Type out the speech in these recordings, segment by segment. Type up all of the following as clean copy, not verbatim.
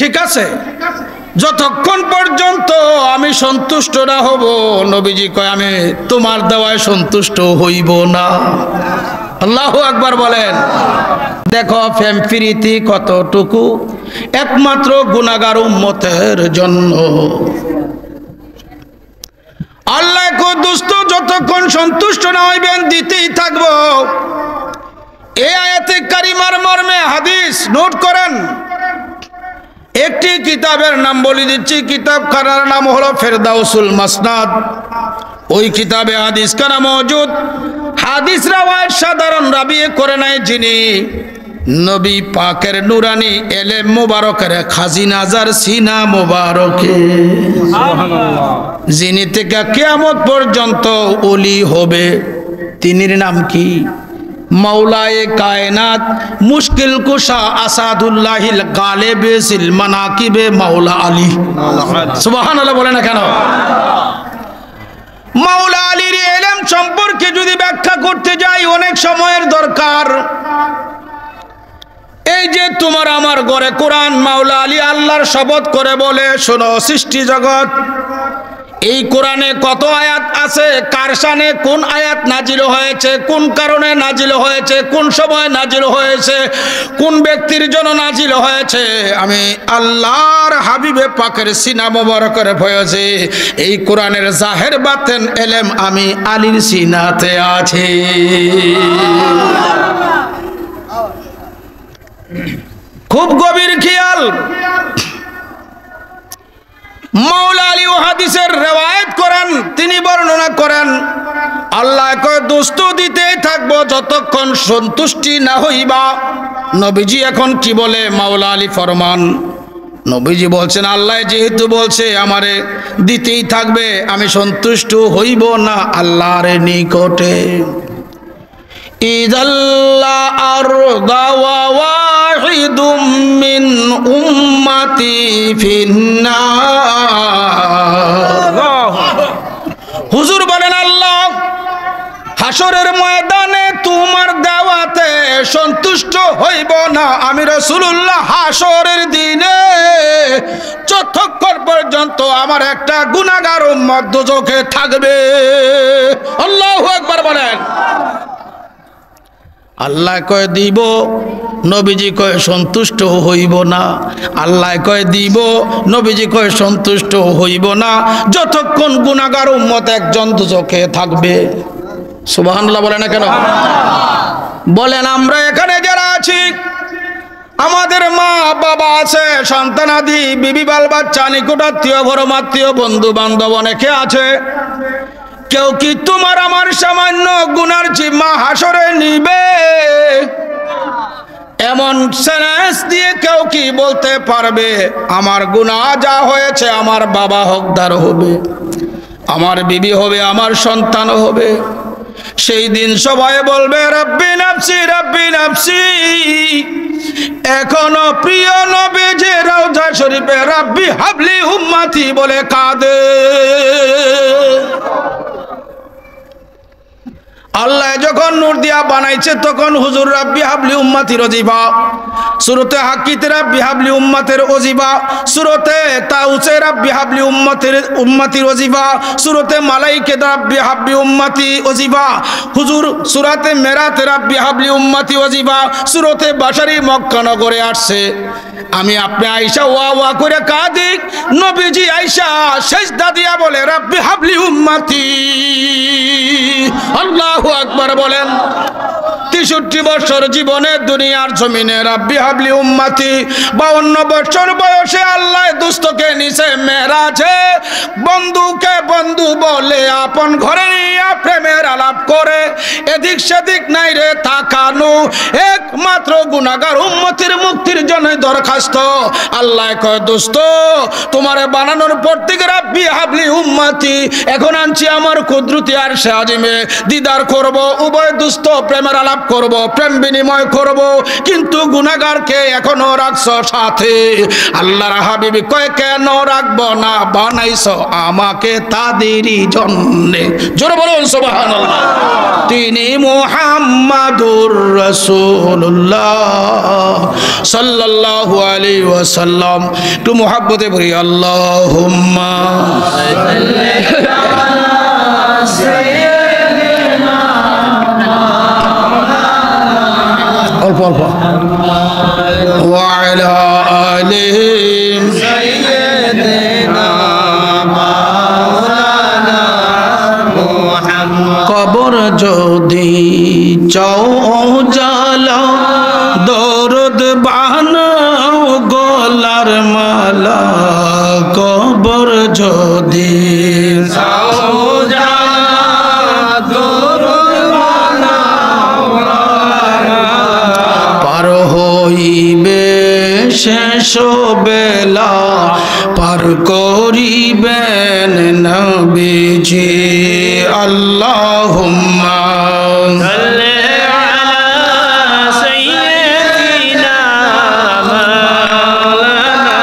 ঠিক আছে, যতক্ষণ পর্যন্ত আমি সন্তুষ্ট না হব, নবীজি কয় আমি তোমার দেওয়ায় সন্তুষ্ট হইব না। আল্লাহু আকবার বলেন। দেখো প্রেম প্রীতি কতটুকু, একমাত্র গুনাহগার উম্মতের জন্য। আল্লাহ কো দোস্ত যতক্ষণ সন্তুষ্ট না হইবেন দিতেই থাকবো। এই আয়াতে কারিমার মর্মে হাদিস নোট করেন। একটি কিতাবের নাম বলে দিচ্ছি, কিতাবখানার নাম হলো ফেরদাউসুল মাসনাদ। ওই কিতাবে হাদিস খানা মওজুদ। হাদিস রাওয়ায়াত সাধারণ রাবি করে নাই যিনি, নবী পাকের নুরানি এলেম মুবারকের খাজিনাজার সিনা মুবারকে, সুবহানাল্লাহ, যিনি থেকে কিয়ামত পর্যন্ত ওলি হবে। তিনির নাম কি? মাওলায়ে কায়নাত মুশকিল কুশা আসাদুল্লাহিল গালিবে সিল মানাকিবে মাওলা আলী। সুবহানাল্লাহ বলে না কেন? মাওলা আলীর ইলম সম্পর্কে যদি ব্যাখ্যা করতে যাই অনেক সময়ের দরকার। এই যে তোমার আমার ঘরে কোরআন, মাওলা আলী আল্লাহর শপথ করে বলে, শোনো সৃষ্টি জগৎ, এই কোরআনে কত আয়াত আছে, কার শানে কোন আয়াত নাজিল হয়েছে, কোন কারণে নাজিল হয়েছে, কোন সময় নাজিল হয়েছে, কোন ব্যক্তির জন্য নাজিল হয়েছে, আমি আল্লাহর হাবিবে পাকের সিনা মোবারকের ভয়েছে এই কোরআনের জাহের বাতেন এলেম আমি আলীর সিনাতে আছে। খুব গভীর খেয়াল। মাওলা আলী ও হাদিসের রিওয়ায়াত করেন, তিনি বর্ণনা করেন আল্লাহ কয় দোস্ত দিতেই থাকবো যতক্ষণ সন্তুষ্টি না হইবা। নবীজি এখন কি বলে? মাওলা আলী ফরমান, নবীজি বলছেন আল্লাহ যেহেতু বলছে আমারে দিতেই থাকবে, আমি সন্তুষ্ট হইব না আল্লাহর নিকটে। ইদাল্লা আরদা ওয়াহিদুম মিন উম্মতি ফিন্নার। হুজুর বলেন আল্লাহ হাসরের ময়দানে তোমার দাওয়াতে সন্তুষ্ট হইব না আমি রাসূলুল্লাহ হাসরের দিনে যতক্ষণ পর্যন্ত আমার একটা গুনাহগার উম্মত দোজখে থাকবে। আল্লাহু আকবার বলেন। আল্লাহ কয় দিব, নবীজি কয় সন্তুষ্ট হইব না। আল্লাহ কয় দিব, নবীজি কয় সন্তুষ্ট হইব না যতক্ষণ গুনাহগার উম্মত একজন দোজখে থাকবে। সুবহানাল্লাহ বলে না কেন? বলেন আমরা এখানে যারা আছি, আমাদের মা বাবা আছে, সন্তানাদি, বিবি বাল বাচ্চা, নিকটাত্মীয়, পরমাত্মীয়, বন্ধু বান্ধব অনেকে আছে। কেউ কি তোমার আমার সামান্য গুনার জিম্মা হাসরে নিবে? এমন সেন্স দিয়ে কেউ কি বলতে পারবে আমার গুনাহ যা হয়েছে আমার বাবা হকদার হবে, আমার বিবি হবে, আমার সন্তান হবে? সেই দিন সবাই বলবে রব্বি নাফসি রব্বি নাফসি। এখনো প্রিয় নবীজি রওজা শরীফে রব্বি হাবলি উম্মতি বলে কাঁদে। আল্লাহ যখন নূর দিয়া বানাইছে তখন হুজুর রাব্বি হাবলি উম্মতি ওজিফা, সূরাতে হাক্কিতে রাব্বি হাবলি উম্মতের ওজিফা, সূরাতে তাউসে রাব্বি হাবলি উম্মতি ওজিফা, সূরাতে মালাইকে রাব্বি হাবলি উম্মতি ওজিফা, হুজুর সূরাতে মেরাতে রাব্বি হাবলি উম্মতি ওজিফা, সূরাতে বাশারি মক্কা নগরে আসছে। আমি আপনি আয়েশা ওয়া ওয়া করে কাঁদি, নবীজি আয়েশা সিজদা দিয়া বলে রাব্বি হাবলি উম্মতি। আল্লাহু আকবার বলেন। 63 বছর জীবনে দুনিয়ার জমিনে রাব্বি হাবলি উম্মতি। 52 বছর বয়সে আল্লাহ দুস্থকে নিচে মেরাজে বন্ধুকে বন্ধু বলে আপন ঘরে নিয়ে প্রেমের আলাপ করে এদিক সেদিক নাই রে তাকানো, একমাত্র গুনাহগার উম্মতির মুক্তির জন্য দরখাস্ত। আল্লাহ কয় দোস্ত তোমার বানানোর পর থেকে রাব্বি হাবলি উম্মতি, এখন আনছি আমার কুদরতি আরশে আজিমে দিদার করব, উভয় দুস্থ প্রেমের আলাপ করব, প্রেম বিনিময় করব, কিন্তু গুনাহগারকে এখনো রাখছো সাথে। আল্লাহর হাবিব কয় কেন রাখবো না, বানাইছো আমাকে তাদেরই জন্যে। জোরে বলুন সুবহানাল্লাহ। তিনি মুহাম্মাদুর রাসূলুল্লাহ সাল্লাল্লাহু আলাইহি ওয়াসাল্লাম। একটু মুহাব্বতে বলি আল্লাহুম্মা অল্প অল্প ওয়া আলা আলিহি সাইয়্যিদিনা মাওলানা মুহাম্মদ। কবর যদি চাও জালা, দরদ বানাও গলার মালা। কবর যদি চাও জালা, দরদ বানাও পার হইবে শেষ বেলা, পার করিবেন নবীজি। আল্লাহুম্মা সাল্লি আলা সাইয়্যিদিনা মাওলানা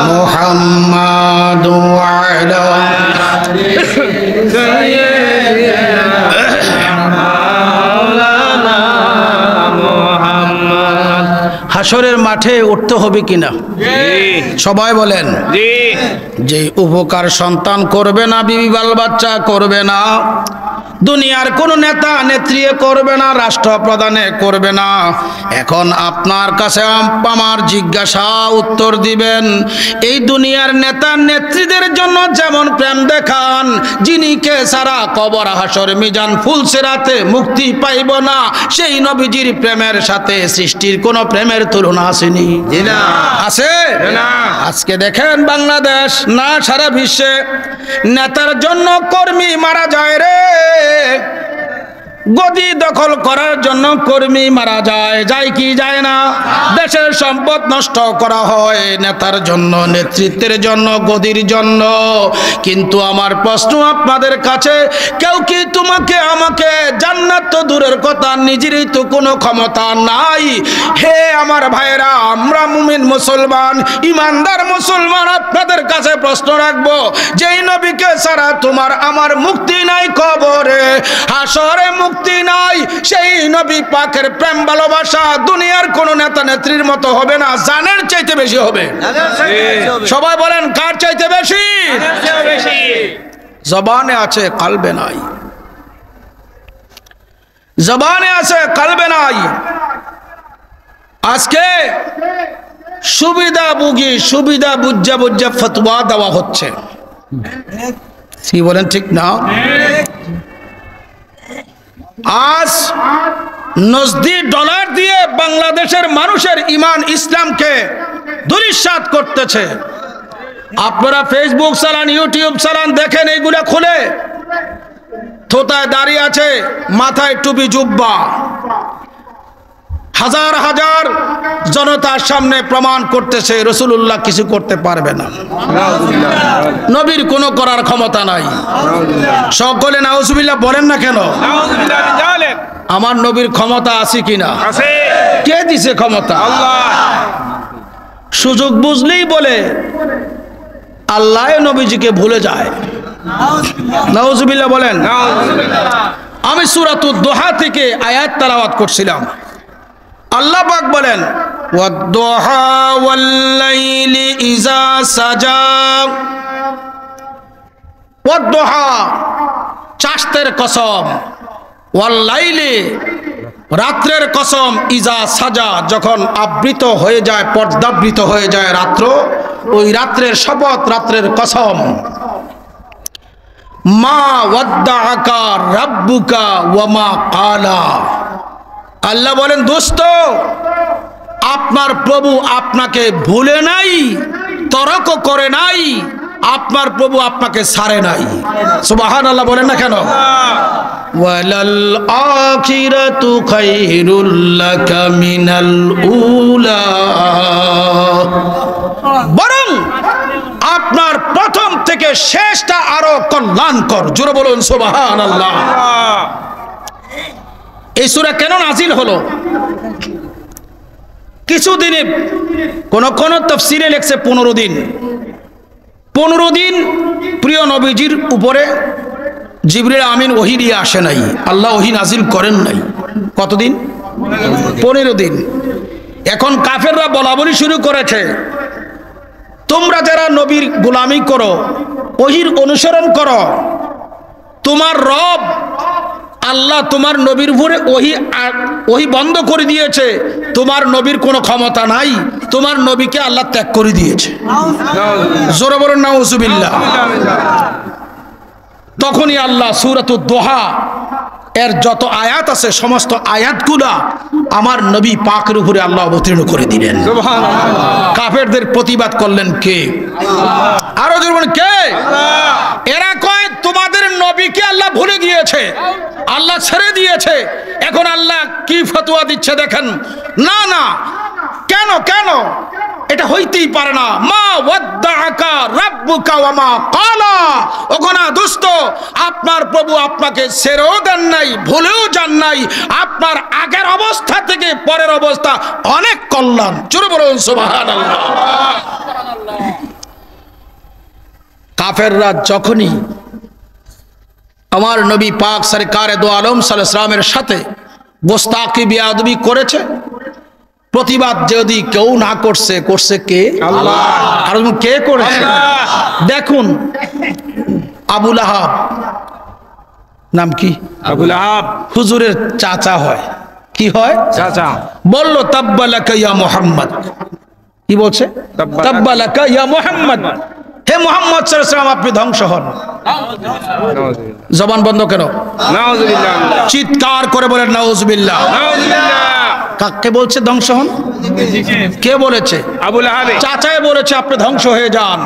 মুহাম্মাদ ওয়া আলা সাইয়্যিদিনা মাওলানা মুহাম্মদ। হাসরের মাঠে উঠতে হবে কিনা? সবাই বলেন যে উপকার সন্তান করবে না, বিবি বাল বাচ্চা করবে না, দুনিয়ার কোন নেতা নেত্রী করবে না, রাষ্ট্রপ্রধানে করবে না। এখন আপনার কাছে আমার জিজ্ঞাসা উত্তর দিবেন, এই দুনিয়ার নেতা নেত্রীদের জন্য যেমন প্রেম দেখান, যিনি কে সারা কবর হাসর মিজান ফুলসিরাতে মুক্তি পাইব না, সেই নবীজির প্রেমের সাথে সৃষ্টির কোন প্রেমের তুলনা আসেনি? আছে না। আজকে দেখেন বাংলাদেশ না সারা বিশ্বে নেতার জন্য কর্মী মারা যায় রে, গদি দখল করার জন্য কর্মী মারা যায়, যায় কি যায় না? দেশের সম্পদ নষ্ট করা হয় নেতার জন্য, নেতৃত্বের জন্য, গদির জন্য। কিন্তু আমার প্রশ্ন আপনাদের কাছে, কেউ কি তোমাকে আমাকে, জান্নাত তো দূরের কথা, নিজেরই তো কোনো ক্ষমতা নাই। হে আমার ভাইরা, আমরা মুমিন মুসলমান, ইমানদার মুসলমান, আপনাদের কাছে প্রশ্ন রাখবো, যেই নবীকে ছাড়া তোমার আমার মুক্তি নাই, কবরে হাসরে মুক্তি নাই, সেই নবী পাকের প্রেম ভালোবাসা দুনিয়ার কোন নেতা নেত্রীর মতো হবে না, জানের চাইতে বেশি হবে। সবাই বলেন কার চাইতে বেশি? জবানে আছে কালবে নাই, জবানে আছে কালবে নাই। আজকে সুবিধা বুঝি, সুবিধা বুঝা বুঝা ফতোয়া দেওয়া হচ্ছে, কি বলেন ঠিক না? আজ নজদি ডলার দিয়ে বাংলাদেশের মানুষের ইমান ইসলামকে দুলিশাত করতেছে। আপনারা ফেসবুক চালান, ইউটিউব চালান, দেখেন এইগুলা খুলে, থোতায় দাঁড়িয়ে আছে, মাথায় টুপি জুব্বা, হাজার হাজার জনতার সামনে প্রমাণ করতেছে রাসূলুল্লাহ কিছু করতে পারবে না, নবীর কোনো করার ক্ষমতা নাই। সকলে নাউজুবিল্লাহ বলেন না কেন? আমার নবীর ক্ষমতা আছে কিনা? কে দিছে ক্ষমতা? আল্লাহ। সুযোগ বুঝলেই বলে আল্লাহ নবীজিকে ভুলে যায়। নাউজুবিল্লাহ বলেন। আমি সূরাতুদ দুহা থেকে আয়াত তেলাওয়াত করছিলাম। আল্লাহ পাক বলেন, ওয়াদ-দুহা ওয়াল-লাইলি ইযা সাজা। ওয়াদ-দুহা চাঁদের কসম, ওয়াল-লাইলি রাত্রের কসম, ইযা সাজা যখন আবৃত হয়ে যায়, পর্দাবৃত হয়ে যায় রাত্র, ওই রাত্রের শপথ, রাত্রের কসম। মা ওয়াদ্দাআকা রাব্বুকা ওয়া মা ক্বালা। আল্লাহ বলেন, দোস্ত আপনার প্রভু আপনাকে ভুলে নাই, তরক করে নাই, আপনার প্রভু আপনাকে ছাড়ে নাই। সুবহানাল্লাহ বলেন না কেন? ওয়ালাল আখিরাতু খায়রুল লাকা মিনাল উলা। বরং আপনার প্রথম থেকে শেষটা আরো কল্যাণকর। জোরে বলুন সুবহানাল্লাহ। এই সূরা কেন নাজিল হলো? কিছুদিনে কোন কোন তাফসীরে লেখছে 15 দিন। 15 দিন প্রিয় নবীজির উপরে জিবরিল আমিন ওহী নিয়ে আসে নাই, আল্লাহ ওহী নাজিল করেন নাই। কতদিন? 15 দিন। এখন কাফেররা বলাবলি শুরু করেছে, তোমরা যারা নবীর গোলামি করো, ওহীর অনুসরণ করো, তোমার রব আল্লাহ তোমার নবীর উপরে ওহী বন্ধ করে দিয়েছে, তোমার নবীর কোনো ক্ষমতা নাই, তোমার নবীকে আল্লাহ ত্যাগ করে দিয়েছে। জোরে বলেন নাউজুবিল্লাহ। তখনই আল্লাহ সূরাতুদ দোহা এর যত আয়াত আছে সমস্ত আয়াতগুলা আমার নবী পাকের উপরে আল্লাহ অবতীর্ণ করে দিলেন। সুবহানাল্লাহ। কাফেরদের প্রতিবাদ করলেন কে? আরো জোরে বলেন কে? এরা কয় তোমাদের নবীকে আল্লাহ ভুলে গিয়েছে, আল্লাহ ছেড়ে দিয়েছে। এখন আল্লাহ কি ফতোয়া দিচ্ছে দেখেন। না না, কেন কেন? এটা হইতেই পারে না। মা ওয়াদ্দাআকা রাব্বুকা ওয়া মা ক্বালা। ওগোনা দোস্ত, আপনার প্রভু আপনাকে ছেড়েও দেন নাই, ভুলেও যান নাই। আপনার আগের অবস্থা থেকে পরের অবস্থা অনেক কল্যাণ। জোরে বলুন সুবহানাল্লাহ। কাফেররা যখনই আমার নবী পাক সরকারে দো আলম সাল্লাল্লাহু আলাইহি ওয়াসাল্লামের সাথে গোস্তাকি বেয়াদবি করেছে, প্রতিবাদ যদি কেউ না করছে, করছে কে? আল্লাহ। আর কে করেছে? দেখুন, আবু লাহাব নাম কি? আবু লাহাব হুজুরের চাচা হয়। কি হয়? চাচা। বলল তাব্বালাকা ইয়া মুহাম্মদ। কি বলছে? তাব্বালাকা ইয়া মুহাম্মদ। হে মুহাম্মদ সাল্লাল্লাহু আলাইহি ওয়াসাল্লাম, আপনি ধ্বংস হন। জবান বন্ধ কেন? নাউজুবিল্লাহ। চিৎকার করে বলেন নাউজুবিল্লাহ। নাউজুবিল্লাহ। কাকে বলছে ধ্বংস হন? কে বলেছে? আবু লাহাব। চাচাই বলেছে আপনি ধ্বংস হয়ে যান।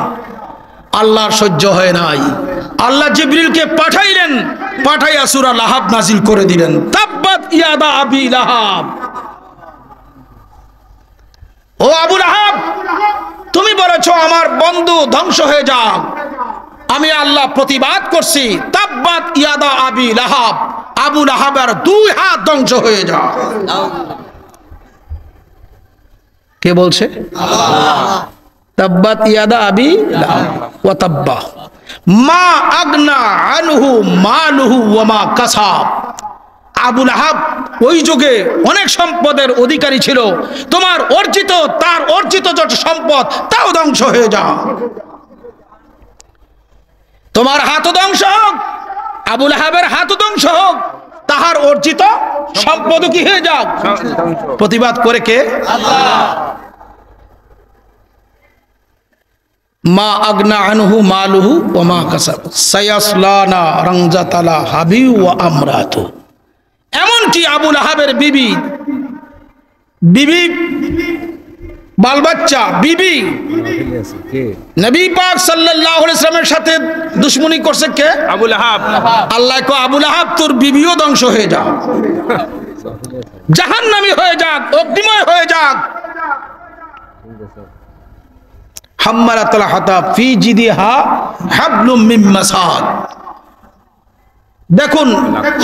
আল্লাহর সহ্য হয় নাই, আল্লাহ জিবরিলকে পাঠাইলেন, পাঠাইয়া সূরা লাহাব নাজিল করে দিলেন। তাব্বাত ইয়াদা আবি লাহাব। ও আবু লাহাব, তুমি বলেছো আমার বন্ধু ধ্বংস হয়ে যাক, আমি আল্লাহ প্রতিবাদ করছি। তাব্বাত ইয়াদা আবি লাহাব, আবু লাহাবের 2 হাত ধ্বংস হয়ে যাক। কে বলছে? আল্লাহ। তাব্বাত ইয়াদা আবি লাহাব ওয়া তাব্বা মা আগনা আনহু মালুহু ওয়া মা কাসাব। আবু লাহাব ওই যুগে অনেক সম্পদের অধিকারী ছিল, তোমার অর্জিত, তার অর্জিত যত সম্পদ তাও ধ্বংস হয়ে যাক। তোমার হাত ধ্বংস হোক, আবু লাহাবের হাত ধ্বংস হোক, তাহার অর্জিত সম্পদ কি হয়ে যাক। প্রতিবাদ করে কে? আল্লাহ। মা আগনা আনহু মালুহু ওয়া মা কাসাব সায়াসলা নারান যাতা লাহাবি ওয়া আমরাতু। এমন কি আবু লাহাবের বিবি বাল বাচ্চা বিবি নবী পাক সাল্লাল্লাহু আলাইহি ওয়াসাল্লামের সাথে দুশমনি করছে কে? আবু লাহাব। আল্লাহ কো আবু লাহাব তোর বিবিও ধ্বংস হয়ে যাক, জাহান্নামী হয়ে যাক, অগ্নিময় হয়ে যাক। হাম্মালাতুল হাতাব ফি জিদিহা হাবলুম মিন মাসাদ। দেখুন,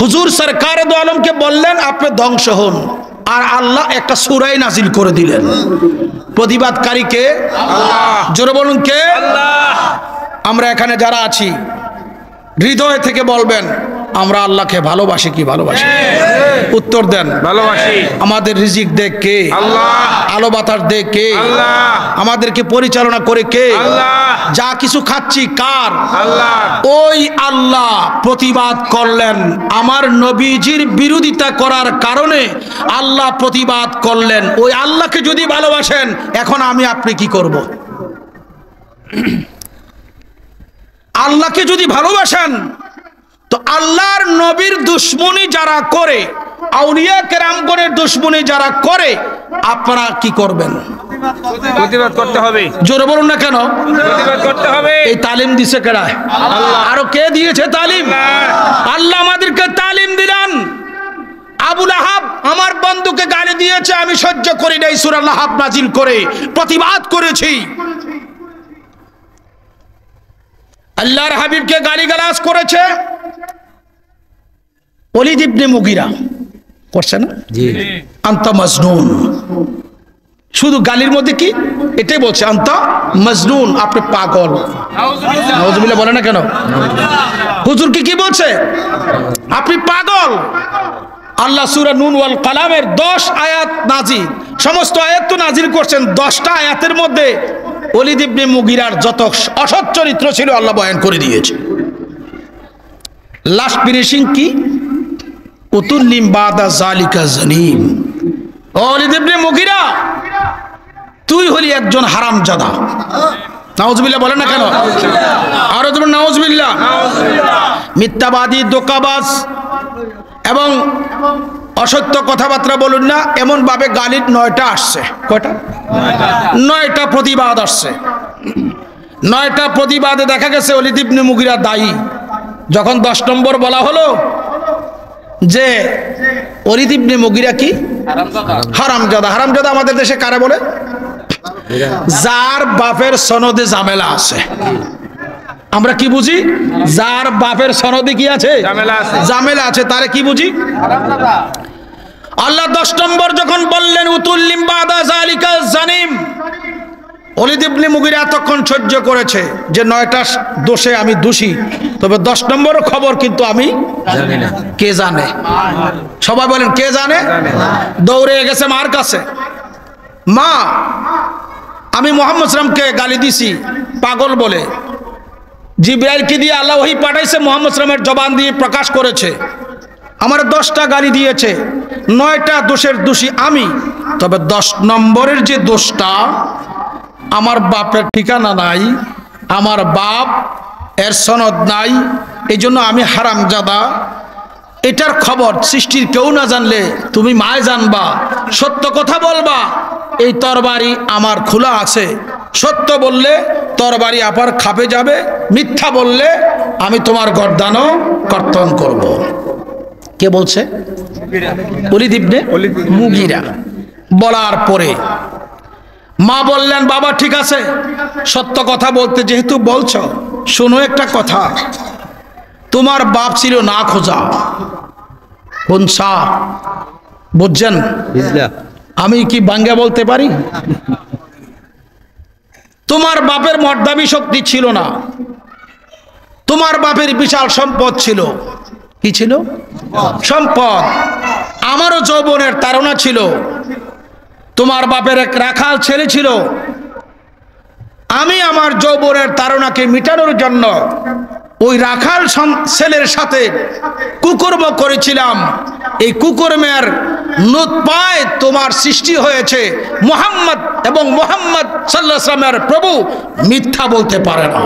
হুজুর সরকারে দো আলমকে বললেন আপনি ধ্বংস হন, আর আল্লাহ একটা সূরাই নাজিল করে দিলেন। প্রতিবাদকারী কে? আল্লাহ। জোরে বলুন কে? আল্লাহ। আমরা এখানে যারা আছি হৃদয় থেকে বলবেন আমরা আল্লাহকে ভালোবাসি কি ভালোবাসি? উত্তর দেন। ভালোবাসি। আমাদের রিজিক দেখ কে? আল্লাহ। আলো বাতাস দেখ কে? আল্লাহ। আমাদেরকে পরিচালনা করে কে? আল্লাহ। যা কিছু খাচ্ছি কার? আল্লাহ। ওই আল্লাহ প্রতিবাদ করলেন, আমার নবীজির বিরোধিতা করার কারণে আল্লাহ প্রতিবাদ করলেন। ওই আল্লাহকে যদি ভালোবাসেন, এখন আমি আপনি কি করব? আল্লাহকে যদি ভালোবাসেন তো আল্লাহর নবীর দুশমনি যারা করে, আউলিয়া কেরামগণের দুশমনি যারা করে, আপনারা কি করবেন? প্রতিবাদ করতে হবে। জোরে বলুন না কেন? প্রতিবাদ করতে হবে। এই তালিম দিছে কেডা? আল্লাহ। আরো কে দিয়েছে তালিম? আল্লাহ আমাদেরকে তালিম দিলেন। আবু লাহাব আমার বন্ধুকে গালি দিয়েছে, আমি সহ্য করি নাই, সূরা লাহাব নাজিল করে প্রতিবাদ করেছি। আল্লাহর হাবিবকে গালিগালাজ করেছে, ওলীদ ইবনে মুগীরা করছে না, আনতা মাজনুন। শুধু গালির মধ্যে কি এটাই বলছে, আনতা মাজনুন, আপনি পাগল। নাউজুবিল্লাহ বলে না কেন? হুজুর কি বলছে? আপনি পাগল। আল্লাহ সূরা নুন ওয়াল কালামের 10 আয়াত নাজিল, সমস্ত আয়াত তো নাজিল করছেন, 10টা আয়াতের মধ্যে ওলীদ ইবনে মুগীরার যত অসৎ চরিত্র ছিল আল্লাহ বয়ান করে দিয়েছে। লাস্ট ফিনিশিং কি? উতুল্লিম বাদা জালিকা জানিম। ওলীদ ইবনে মুগীরা, তুই হলি একজন হারামজাদা। নাউজুবিল্লাহ বলে না কেন? আরো তুমি নাউজুবিল্লাহ। মিথ্যাবাদী, ধোঁকাবাজ এবং অসত্য কথাবার্তা বলুন না, এমন ভাবে গালির 9টা আসছে। কয়টা? 9টা প্রতিবাদ আসছে। 9টা প্রতিবাদে দেখা গেছে ওলীদ ইবনে মুগীরা দায়ী। যখন 10 নম্বর বলা হলো যে ওলীদ ইবনে মুগীরা কি হারামজাদা। হারামজাদা আমাদের দেশে কারা বলে? যার বাপের সনদে ঝামেলা আছে। আমরা কি বুঝি? যার বাপের সনদে কি আছে? ঝামেলা আছে, তারে কি বুঝি? আল্লাহ 10 নম্বর যখন বললেন উতুল্লিম বাদা জালিকা জানিম, ওলীদ ইবনে মুগীরা এতক্ষণ সহ্য করেছে যে 9টা দোষে আমি দোষী, তবে 10 নম্বর খবর কিন্তু আমি জানি না। কে জানে? সবাই বলেন কে জানে? দৌড়ে গেছে মার কাছে। মা, আমি মুহাম্মদ সাল্লামকে গালি দিছি পাগল বলে। জিবরাইলকে দিয়ে আল্লাহ ওহী পাঠাইছে, মুহাম্মদ সাল্লামের জবান দিয়ে প্রকাশ করেছে। আমার 10টা গালি দিয়েছে, 9টা দোষের দোষী আমি, তবে 10 নম্বরের যে দোষটা, আমার বাপের ঠিকানা নাই, আমার বাপ এর সনদ নাই, এই জন্য আমি হারামজাদা। এটার খবর সৃষ্টির কেউ না জানলে তুমি মায় জানবা। সত্য কথা বলবা, এই তরবারি আমার খোলা আছে। সত্য বললে তরবারি আপার খাপে যাবে, মিথ্যা বললে আমি তোমার গর্দানও কর্তন করব। কে বলছে? ওলীদ ইবনে মুগীরা। বলার পরে মা বললেন, বাবা ঠিক আছে, সত্য কথা বলতে যেহেতু বলছো, শোনো একটা কথা। তোমার বাপ ছিল না খোঁজা। কোন শাহ বুঝছেন? আমি কি বাংলা বলতে পারি? তোমার বাপের মর্দাবি শক্তি ছিল না। তোমার বাপের বিশাল সম্পদ ছিল। কি ছিল? সম্পদ। আমারও যৌবনের তাড়না ছিল। তোমার বাপের এক রাখাল ছেলে ছিল। আমি আমার যৌবনের তাড়নাকে মিটানোর জন্য ওই রাখাল ছেলের সাথে কুকর্ম করেছিলাম। এই কুকর্মের নুতফায় তোমার সৃষ্টি হয়েছে মুহাম্মদ, এবং মুহাম্মদ সাল্লাল্লাহু আলাইহি ওয়াসাল্লামের প্রভু মিথ্যা বলতে পারে না।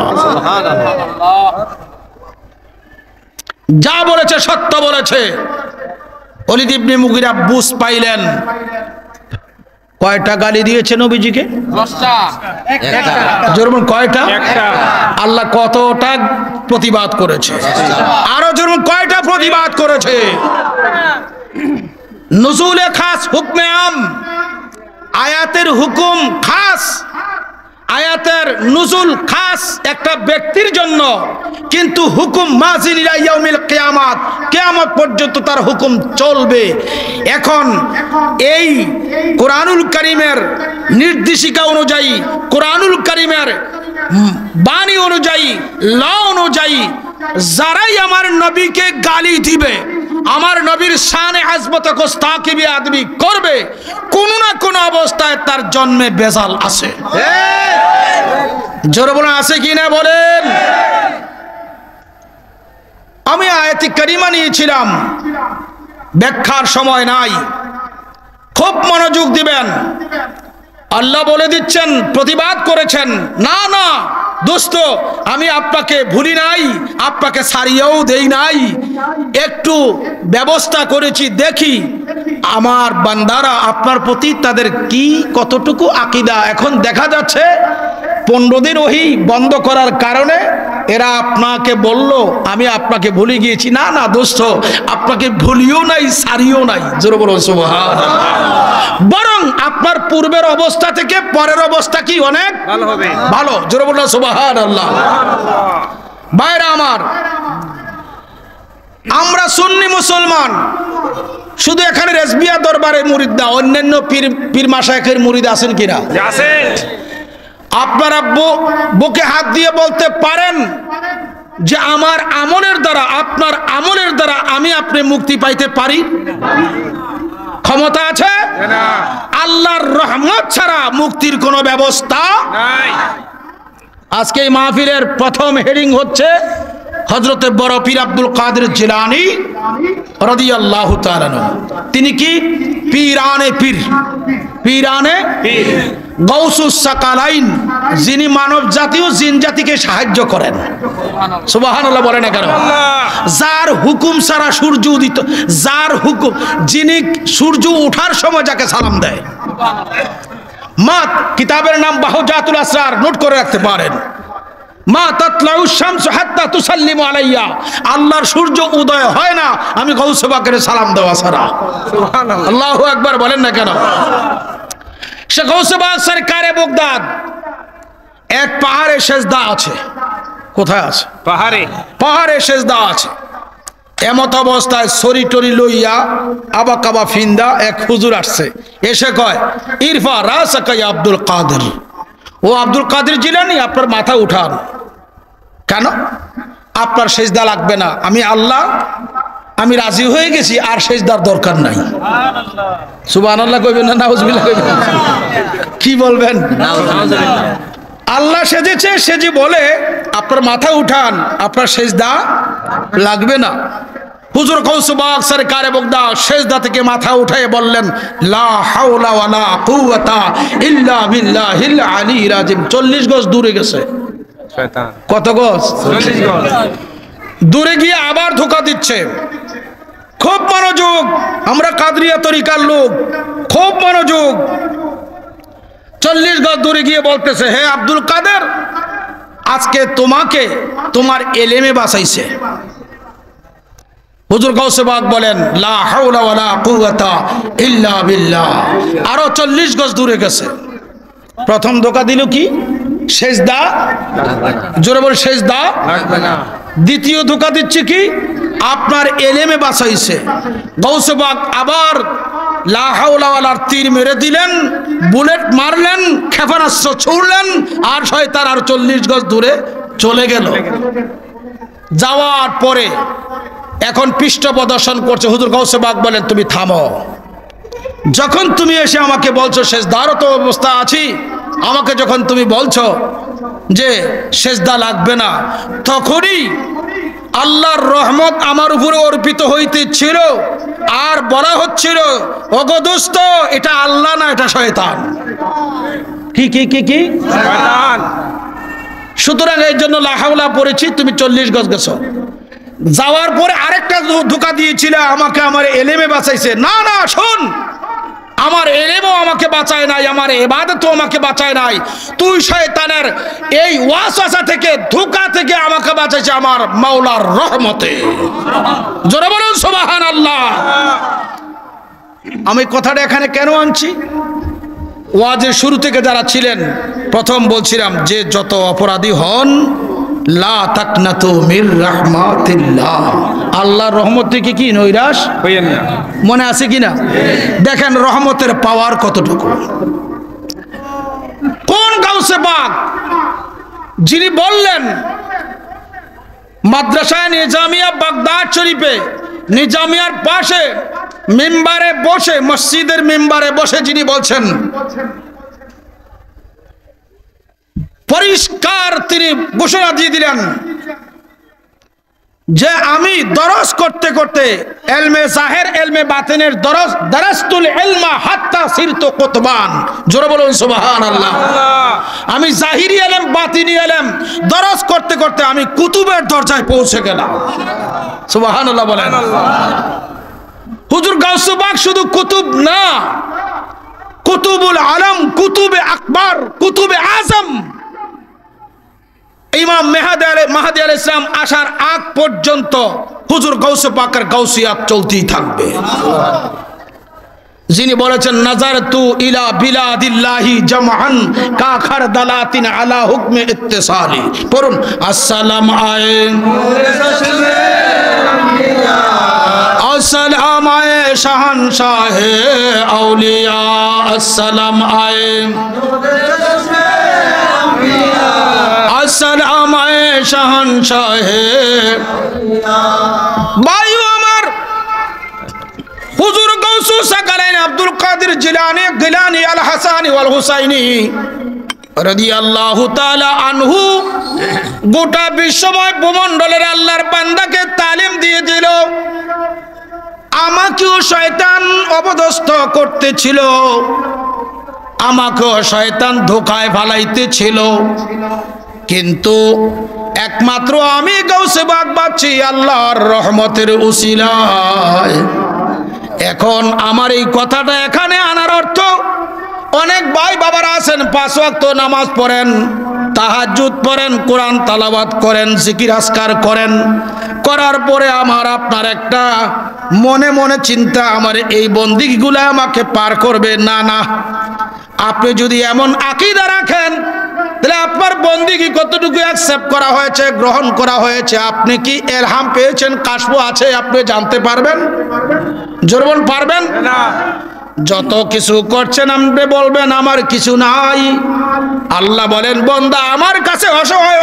যা বলেছে সত্য বলেছে। ওলীদ ইবনে মুগীরা বুঝ পাইলেন। কয়টা গালি দিয়েছে নবীজিকে? 10টা। জোরমন কয়টা? একটা। আল্লাহ কতটা প্রতিবাদ করেছে? আরো জোরমন কয়টা প্রতিবাদ করেছে? নুজুলে খাস, হুকমে আম। আয়াতের হুকুম খাস, আয়াতের নুজুল খাস একটা ব্যক্তির জন্য, কিন্তু হুকুম মাজিল ইলা ইয়াউমিল কিয়ামাত, কিয়ামত পর্যন্ত তার হুকুম চলবে। এখন এই কোরআনুল কারীমের নির্দেশিকা অনুযায়ী, কোরআনুল কারীমের বাণী অনুযায়ী, ল অনুযায়ী যারাই আমার নবীকে গালি দিবে, আমার নবীর শানে আজমত গোস্তাকি বেয়াদবি করবে, কোন না কোন অবস্থায় তার জন্মে বেজাল আছে। জোরে বলেন আছে কি না বলেন? আমি আয়াতে কারিমা নিয়েছিলাম, ব্যাখ্যার সময় নাই, খুব মনোযোগ দিবেন। আল্লাহ বলে দিচ্ছেন, প্রতিবাদ করেছেন, না না দোস্ত, আমি আপনাকে ভুলি নাই, আপনাকে ছাড়িয়েও দেই নাই, একটু ব্যবস্থা করেছি, দেখি আমার বান্দারা আপনার প্রতি তাদের কি কতটুকু আকীদা। এখন দেখা যাচ্ছে 15 দিন ওহী বন্ধ করার কারণে এরা আপনাকে বলল আমি আপনাকে ভুলে গিয়েছি। না না দোস্ত, আপনাকে ভুলিও নাই, ছাড়িও নাই। জোরে বলুন সুবহানাল্লাহ। বরং আপনার পূর্বের অবস্থা থেকে পরের অবস্থা কি অনেক ভালো হবে, ভালো। জোরে বলুন সুবহানাল্লাহ। ভাইরা আমার, আমরা সুন্নি মুসলমান, শুধু এখানে রেজবিয়া দরবারের মুরিদ না, অন্যান্য পীর মাশায়েখের মুরিদ আছেন কিনা? আছেন। আপনারা বুকে হাত দিয়ে বলতে পারেন যে আমার আমলের দ্বারা, আপনার আমলের দ্বারা আমি আপনি মুক্তি পাইতে পারি? ক্ষমতা আছে? না। আল্লাহর রহমত ছাড়া মুক্তির কোনো ব্যবস্থা নাই। আজকে এই মাহফিলের প্রথম হেডিং হচ্ছে হযরতে বড় পীর আব্দুল কাদের জিলানী রাদিয়াল্লাহু তাআলা আনহু। তিনি কি? পীরানে পীর, পীরানে পীর, গাউসুস সাকালাইন, যিনি মানব জাতি ও জিন জাতিকে সাহায্য করেন। সুবহানাল্লাহ বলেন না কেন? যার হুকুম ছাড়া সূর্য উদিত, যার হুকুম, যিনি সূর্য ওঠার সময় যাকে সালাম দেয়। মাত কিতাবের নাম বাহুজাতুল আসরার, নোট করে রাখতে পারেন। মা তাতলাউ শামসু হাত্তা তুসাল্লিমু আলাইয়া, আল্লাহর সূর্য উদয় হয় না আমি গাউসে পাকের সালাম দেওয়া ছাড়া। সুবহানাল্লাহ। আল্লাহু আকবার বলেন না কেন? সে গাউসে পাক সরকারে বাগদাদ এক পাহাড়ে সেজদা আছে। কোথায় আছে? পাহাড়ে। পাহাড়ে সেজদা আছে। এমত অবস্থায় ছড়ি টরি লইয়া আবা কাবা ফিন্দা এক হুজুর আসছে, এসে কয় ইরফা রাসাকা ইয়া আব্দুল কাদের, ও আব্দুল কাদের জিলানী আপনার মাথা উঠান। কেন? আপনার সেজদা লাগবে না, আমি আল্লাহ, আমি রাজি হয়ে গেছি, আর সেজদার দরকার নাই। সুবহানাল্লাহ কইবেন না নাউজুবিল্লাহ কইবেন? কি বলবেন? আল্লাহ সেজেছে, সেজে বলে আপনার মাথা উঠান, আপনার সেজদা লাগবে না। হুজুর গাউসে পাক সরকারে বাগদাদ সেজদা থেকে মাথা উঠিয়ে বললেন লা হাওলা ওয়ালা কুওয়াতা ইল্লা বিল্লাহিল আলিয়্যিল আযীম। 40 গজ দূরে গেছে। শয়তান। কত গজ? 40 গজ। দূরে গিয়ে আবার ধোঁকা দিচ্ছে। খুব মনোযোগ, আমরা কাদরিয়া তরিকার লোক, খুব মনোযোগ। 40 গজ দূরে গিয়ে বলতেছে, হে আব্দুল কাদের, আজকে তোমাকে তোমার এলেমে বাঁচাইছে। হুজুর গাউসে পাক বলেন লা হাওলা ওয়ালা কুওয়াতা ইল্লা বিল্লাহ। আরো 40 গজ দূরে গেছে। প্রথম ধোঁকা দিল কি? সেজদা। জোরে বল সেজদা লাগবে না। দ্বিতীয় ধোঁকা দিচ্ছে কি? আপনার এলেমে বাঁচাইছে। গাউসে পাক আবার লা হাওলা ওয়ালার তীর মেরে দিলেন, বুলেট মারলেন, ক্ষেপণাস্ত্র ছুড়লেন, আর শয়তান আর 40 গজ দূরে চলে গেল। যাওয়ার পরে এখন পৃষ্ঠ প্রদর্শন করছে। হুজুর গাউসে পাক বলেন তুমি থামো। যখন তুমি এসে আমাকে বলছো সেজদারত অবস্থা আছি, আমাকে যখন তুমি বলছো যে সেজদা লাগবে না, তখনই আল্লাহর রহমত আমার উপরে অর্পিত হইতে ছিল, আর বলা হচ্ছিল ওগো দোস্ত এটা আল্লাহ না, এটা শয়তান। কি কি কি কি? শয়তান। সুতরাং এই জন্য লা হাওলা পড়েছি, তুমি 40 গজ গেছো। যাওয়ার পরে আরেকটা ধোঁকা দিয়েছিল, আমাকে আমার এলেমে বাঁচাইছে। না না, শোন, আমার এলেমও আমাকে বাঁচায় নাই, আমার ইবাদতও আমাকে বাঁচায় নাই। তুই শয়তানের এই ওয়াসওয়াসা থেকে, ধোঁকা থেকে আমাকে বাঁচাইছে আমার মাওলার রহমতে। জোরে বলুন সুবহানাল্লাহ। আমি কথাটা এখানে কেন আনছি? ওয়াজের শুরু থেকে যারা ছিলেন, প্রথম বলছিলাম যে যত অপরাধী হন লা তাকনাতু মির রাহমাতিল্লাহ, আল্লাহর রহমত থেকে কি নৈরাশ হইয়েন না। মনে আছে কিনা? দেখেন রহমতের পাওয়ার কতটুকু। কোন গাউসে পাক যিনি বললেন মাদ্রাসায় নিজামিয়া বাগদাদ শরীফে, নিজামিয়ার পাশে মিম্বারে বসে, মসজিদের মিম্বারে বসে যিনি বলছেন, পরিষ্কার তিনি ঘোষণা দিয়ে দিলেন যে আমি দরস করতে করতে এলমে জাহের এলমে বাতিনের দরস, দারাস্তুল ইলমা হাত্তা সিরতু কুতবান। জোরে বলুন সুবহানাল্লাহ। আমি জাহিরি ইলম বাতিনি ইলম দরস করতে করতে আমি কুতুবের দরজায় পৌঁছে গেলাম। সুবহানাল্লাহ বলেন। হুজুর গাউসে পাক শুধু কুতুব না, কুতুবুল আলম, কুতুবে আকবর, কুতুবে আজম। ইমাম মাহদী আলাইহিস সালাম আসার আগ পর্যন্ত হুজুর গাউসে পাকের গাউসিয়াত চলতেই থাকবে। যিনি বলেছেন নাজারতু ইলা বিলাদিল্লাহি জামআন কা খারদালাতিন আলা হুকমে ইত্তিসালি। পড়ুন আসসালামু আলাইকুম। अस्सलाम आए शहंशाह औलिया अस्सलाम आए अस्सलाम आए शहंशाह भाइयों আমার হুজুর গৌসু সাকালাইন আব্দুল কাদের জিলানী গিলানী আল হাসানী ওয়াল হুসাইনী রাদিয়াল্লাহু তাআলা আনহু গোটা বিশ্বময় ভূমণ্ডলের আল্লাহর বান্দাকে তালিম দিয়ে দিল। আমাকেও শয়তান অপদস্থ করতেছিল, আমাকেও শয়তান ধোঁকায় ফালাইতেছিল, কিন্তু একমাত্র আমি গাউসে বাগ পাচ্ছি আল্লাহর রহমতের উসিলায়। এখন আমার এই কথাটা এখানে আনার অর্থ, অনেক ভাই বাবারা আছেন 5 ওয়াক্ত নামাজ পড়েন, তাহাজ্জুদ পড়েন, কোরআন তালাওয়াত করেন, জিকির আজকার করেন, করার পরে আমার আপনার একটা মনে মনে চিন্তা, আমার এই বন্দিগুলা আমাকে পার করবে না। না, আপনি যদি এমন আকীদা রাখেন তাহলে আপনার বন্দিগি কতটুকু অ্যাকসেপ্ট করা হয়েছে, গ্রহণ করা হয়েছে, আপনি কি ইলহাম পেয়েছেন, কাশফ আছে, আপনি জানতে পারবেন? জোরবন পারবেন না। যত কিছু করছেন আপনি বলবেন আমার কিছু নাই। আল্লাহ বলেন বান্দা আমার কাছে অসহায়